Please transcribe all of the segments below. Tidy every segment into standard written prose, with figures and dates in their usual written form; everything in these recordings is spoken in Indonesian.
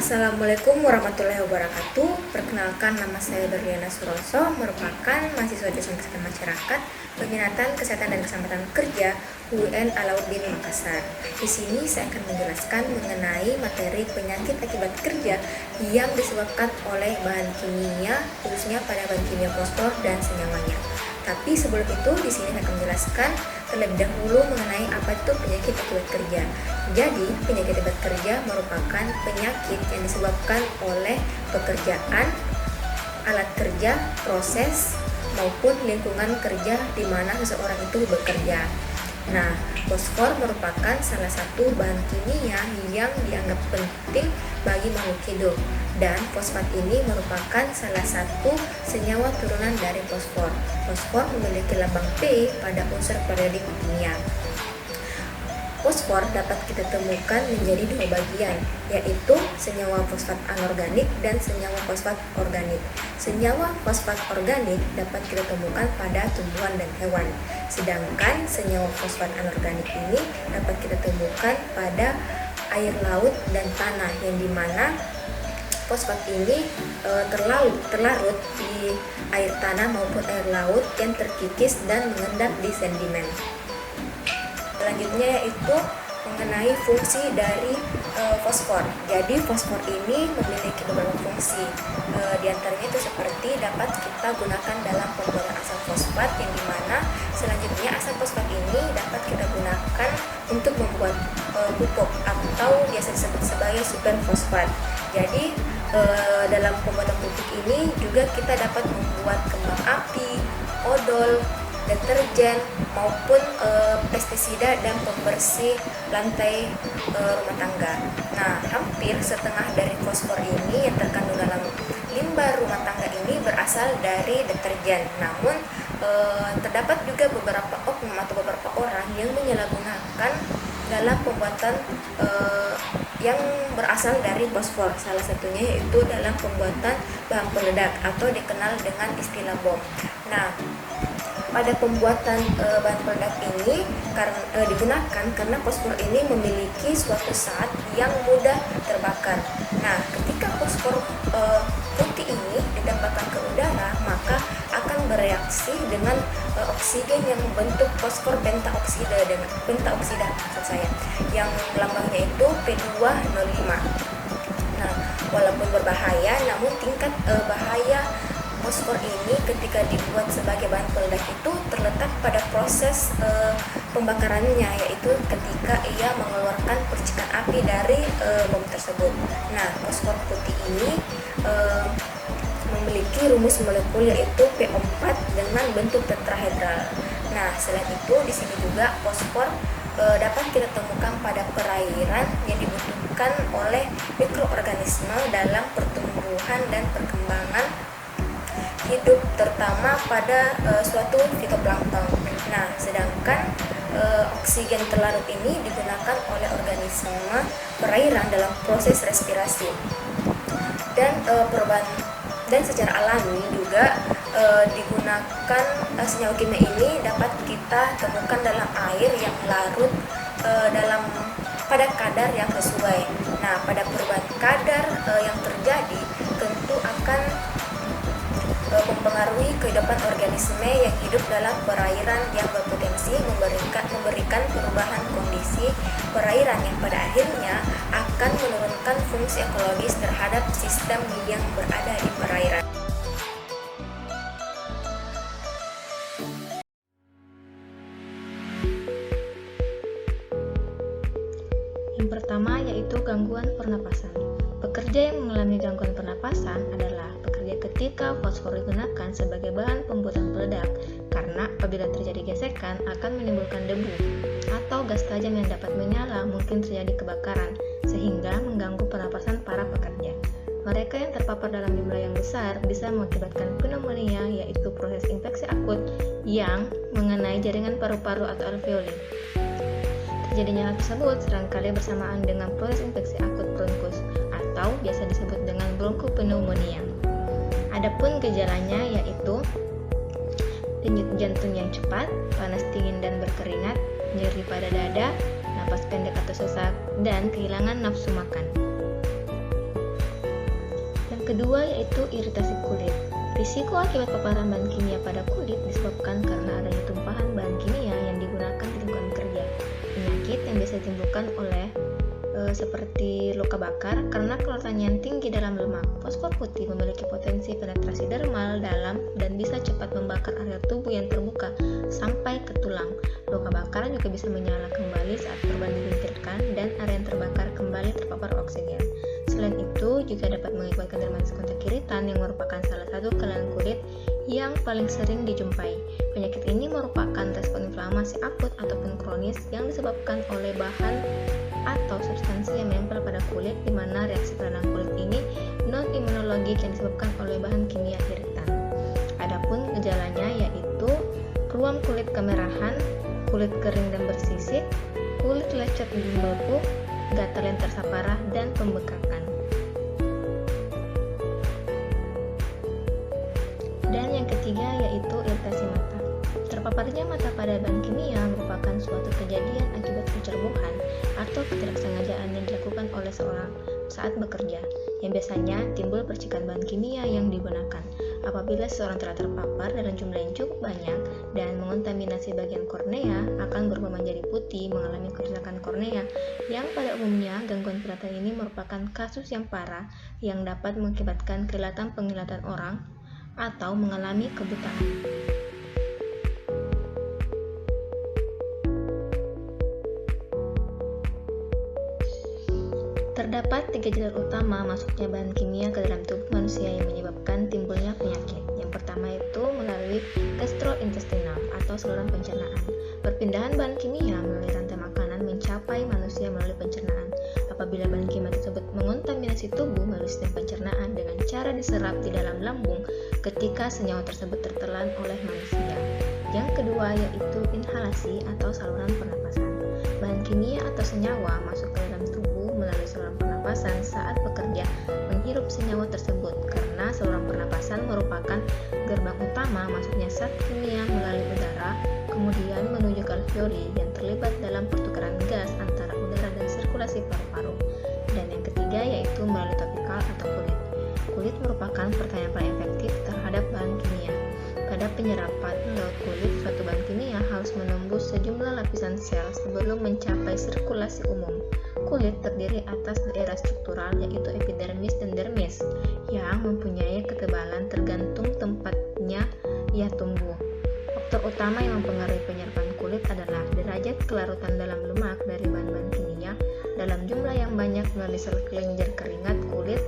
Assalamualaikum warahmatullahi wabarakatuh. Perkenalkan, nama saya Berliana Suroso, merupakan mahasiswa Jurusan Kesehatan Masyarakat, Peminatan Kesehatan dan Keselamatan Kerja UIN Alauddin Makassar. Di sini saya akan menjelaskan mengenai materi penyakit akibat kerja yang disebabkan oleh bahan kimia, khususnya pada bahan kimia fosfor dan senyawanya. Tapi sebelum itu, di sini saya akan menjelaskan terlebih dahulu mengenai apa itu penyakit akibat kerja. Jadi, penyakit akibat kerja merupakan penyakit yang disebabkan oleh pekerjaan, alat kerja, proses, maupun lingkungan kerja di mana seseorang itu bekerja. Nah, fosfor merupakan salah satu bahan kimia yang dianggap penting bagi makhluk hidup, dan fosfat ini merupakan salah satu senyawa turunan dari fosfor. Fosfor memiliki lambang P pada unsur periodik kimia. Fosfor dapat kita temukan menjadi dua bagian, yaitu senyawa fosfat anorganik dan senyawa fosfat organik. Senyawa fosfat organik dapat kita temukan pada tumbuhan dan hewan, sedangkan senyawa fosfat anorganik ini dapat kita temukan pada air laut dan tanah, yang dimana fosfat ini terlarut di air tanah maupun air laut yang terkikis dan mengendap di sedimen. Selanjutnya yaitu mengenai fungsi dari fosfor. Jadi fosfor ini memiliki beberapa fungsi. Di antaranya itu seperti dapat kita gunakan dalam pembuatan asam fosfat, yang dimana selanjutnya asam fosfat ini dapat kita gunakan untuk membuat pupuk atau biasa disebut sebagai superfosfat. Jadi dalam pembuatan pupuk ini juga kita dapat membuat kembang api, odol, deterjen maupun pestisida dan pembersih lantai rumah tangga. Nah, hampir setengah dari fosfor ini yang terkandung dalam limbah rumah tangga ini berasal dari deterjen. Namun terdapat juga beberapa oknum atau beberapa orang yang menyalahgunakan dalam pembuatan yang berasal dari fosfor. Salah satunya yaitu dalam pembuatan bahan peledak atau dikenal dengan istilah bom. Nah, pada pembuatan bahan peledak ini digunakan karena fosfor ini memiliki suatu zat yang mudah terbakar. Nah, ketika fosfor putih ini ditembakkan ke udara, maka akan bereaksi dengan oksigen yang membentuk fosfor pentaoksida yang lambangnya itu P2O5. Nah, walaupun berbahaya, namun tingkat bahaya fosfor ini ketika dibuat sebagai bahan peledak itu terletak pada proses pembakarannya, yaitu ketika ia mengeluarkan percikan api dari bom tersebut. Nah, fosfor putih ini memiliki rumus molekul yaitu PO4 dengan bentuk tetrahedral. Nah, selain itu di sini juga fosfor dapat kita temukan pada perairan yang dibutuhkan oleh mikroorganisme dalam pertumbuhan dan perkembangan hidup, terutama pada suatu fitoplankton. Nah, sedangkan oksigen terlarut ini digunakan oleh organisme perairan dalam proses respirasi. Dan secara alami juga digunakan senyawa kimia ini dapat kita temukan dalam air yang larut pada kadar yang sesuai. Nah, pada perubahan kadar yang terjadi tentu akan mempengaruhi kehidupan organisme yang hidup dalam perairan, yang berpotensi memberikan perubahan kondisi perairan yang pada akhirnya akan menurunkan fungsi ekologis terhadap sistem yang berada di perairan. Yang pertama yaitu gangguan pernapasan. Pekerja yang mengalami gangguan pernapasan adalah pekerja ketika fosfor digunakan sebagai bahan pembuatan peledak, karena apabila terjadi gesekan akan menimbulkan debu atau gas tajam yang dapat menyala, mungkin terjadi kebakaran sehingga mengganggu pernapasan para pekerja. Mereka yang terpapar dalam jumlah yang besar bisa mengakibatkan pneumonia, yaitu proses infeksi akut yang mengenai jaringan paru-paru atau alveoli. Terjadinya hal tersebut seringkali bersamaan dengan proses infeksi akut bronkus atau biasa disebut dengan bronkopneumonia. Adapun gejalanya yaitu denyut jantung yang cepat, panas dingin dan berkeringat, nyeri pada dada, napas pendek atau sesak, dan kehilangan nafsu makan. kedua yaitu iritasi kulit. Risiko akibat paparan bahan kimia pada kulit disebabkan karena adanya tumpahan bahan kimia yang digunakan di lingkungan kerja. Penyakit yang biasa ditimbulkan oleh seperti luka bakar karena kelarutannya yang tinggi dalam lemak. Fosfor putih memiliki potensi penetrasi dermal dalam dan bisa cepat membakar area tubuh yang terbuka sampai ke tulang. Luka bakar juga bisa menyala kembali saat korban disingkirkan dan area yang terbakar kembali terpapar oksigen. Selain itu, juga dapat mengakibatkan dermatitis kontak iritan yang merupakan salah satu kelainan kulit yang paling sering dijumpai. Penyakit ini merupakan respon inflamasi akut ataupun kronis yang disebabkan oleh bahan atau substansi yang menempel pada kulit, di mana reaksi peradangan kulit ini non-imunologik yang disebabkan oleh bahan kimia iritan. Adapun gejalanya yaitu ruam kulit kemerahan, kulit kering dan bersisik, kulit lecet dan melepuh, gatal yang terasa parah, dan pembekakan. Dan yang ketiga yaitu iritasi mata. Terpaparnya mata pada bahan kimia merupakan suatu kejadian akibat pencerbuhan atau ketidaksengajaan yang dilakukan oleh seorang saat bekerja, yang biasanya timbul percikan bahan kimia yang digunakan. Apabila seseorang telah terpapar dalam jumlah yang cukup banyak dan mengontaminasi bagian kornea, akan berubah menjadi putih, mengalami kerusakan kornea, yang pada umumnya gangguan penglihatan ini merupakan kasus yang parah yang dapat mengakibatkan kehilatan penglihatan orang atau mengalami kebutaan. Terdapat 3 jalur utama masuknya bahan kimia ke dalam tubuh manusia yang menyebabkan timbulnya penyakit. Yang pertama itu melalui gastrointestinal atau saluran pencernaan. Perpindahan bahan kimia melalui rantai makanan mencapai manusia melalui pencernaan. Apabila bahan kimia tersebut mengontaminasi tubuh melalui sistem pencernaan dengan cara diserap di dalam lambung ketika senyawa tersebut tertelan oleh manusia. Yang kedua yaitu inhalasi atau saluran pernapasan. Bahan kimia atau senyawa masuk ke dalam tubuh melalui saluran pernapasan saat bekerja menghirup senyawa tersebut, karena saluran pernapasan merupakan gerbang utama masuknya zat kimia melalui udara, kemudian menuju ke alveoli yang terlibat dalam pertukaran gas antara udara dan sirkulasi paru-paru. Dan yang ketiga yaitu melalui topikal atau kulit. Kulit merupakan pertanyaan paling efektif terhadap bahan kimia. Pada penyerapan lewat kulit, suatu bahan kimia harus menembus sejumlah lapisan sel sebelum mencapai sirkulasi umum. Kulit terdiri atas daerah struktural yaitu epidermis dan dermis yang mempunyai ketebalan tergantung tempatnya ia tumbuh. Faktor utama yang mempengaruhi penyerapan kulit adalah derajat kelarutan dalam lemak dari bahan-bahan kimia dalam jumlah yang banyak melalui sel kelenjar keringat kulit,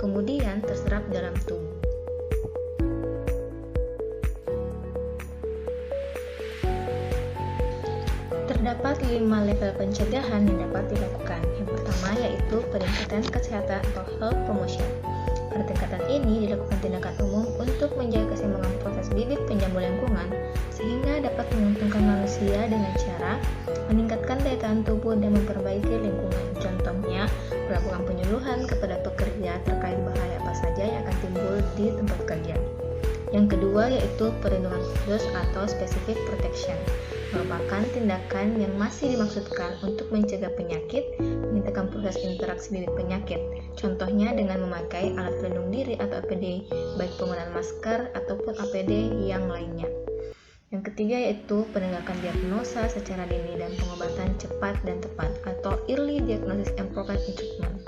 kemudian terserap dalam tubuh. Terdapat 5 level pencegahan yang dapat dilakukan. Yang pertama yaitu peningkatan kesehatan atau health promotion. Pada tingkatan ini dilakukan tindakan umum untuk menjaga keseimbangan proses bibit penjambul lingkungan sehingga dapat menguntungkan manusia dengan cara meningkatkan daya tahan tubuh dan memperbaiki lingkungan. Contohnya, melakukan penyuluhan kepada pekerja terkait bahaya apa saja yang akan timbul di tempat kerja. Yang kedua yaitu perlindungan khusus atau specific protection, merupakan tindakan yang masih dimaksudkan untuk mencegah penyakit, menghentikan proses interaksi bibit penyakit. Contohnya dengan memakai alat pelindung diri atau APD, baik penggunaan masker ataupun APD yang lainnya. Yang ketiga yaitu penegakan diagnosa secara dini dan pengobatan cepat dan tepat atau early diagnosis and proper treatment.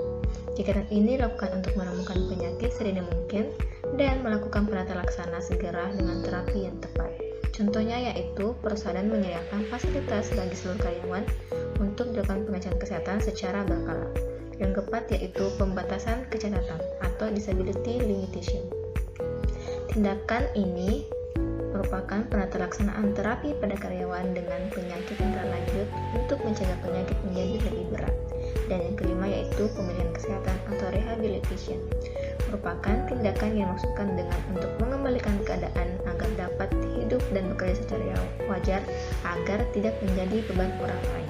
Kegiatan ini dilakukan untuk menemukan penyakit sedini mungkin dan melakukan penata laksana segera dengan terapi yang tepat. Contohnya yaitu perusahaan menyediakan fasilitas bagi seluruh karyawan untuk dilakukan pengecekan kesehatan secara berkala. Yang keempat yaitu pembatasan kecacatan atau disability limitation. Tindakan ini merupakan penata laksanaan terapi pada karyawan dengan penyakit yang telah lanjut untuk mencegah penyakit menjadi lebih berat. Dan yang kelima yaitu pemulihan kesehatan atau rehabilitation, merupakan tindakan yang dimaksudkan dengan untuk mengembalikan keadaan agar dapat hidup dan bekerja secara wajar agar tidak menjadi beban orang lain.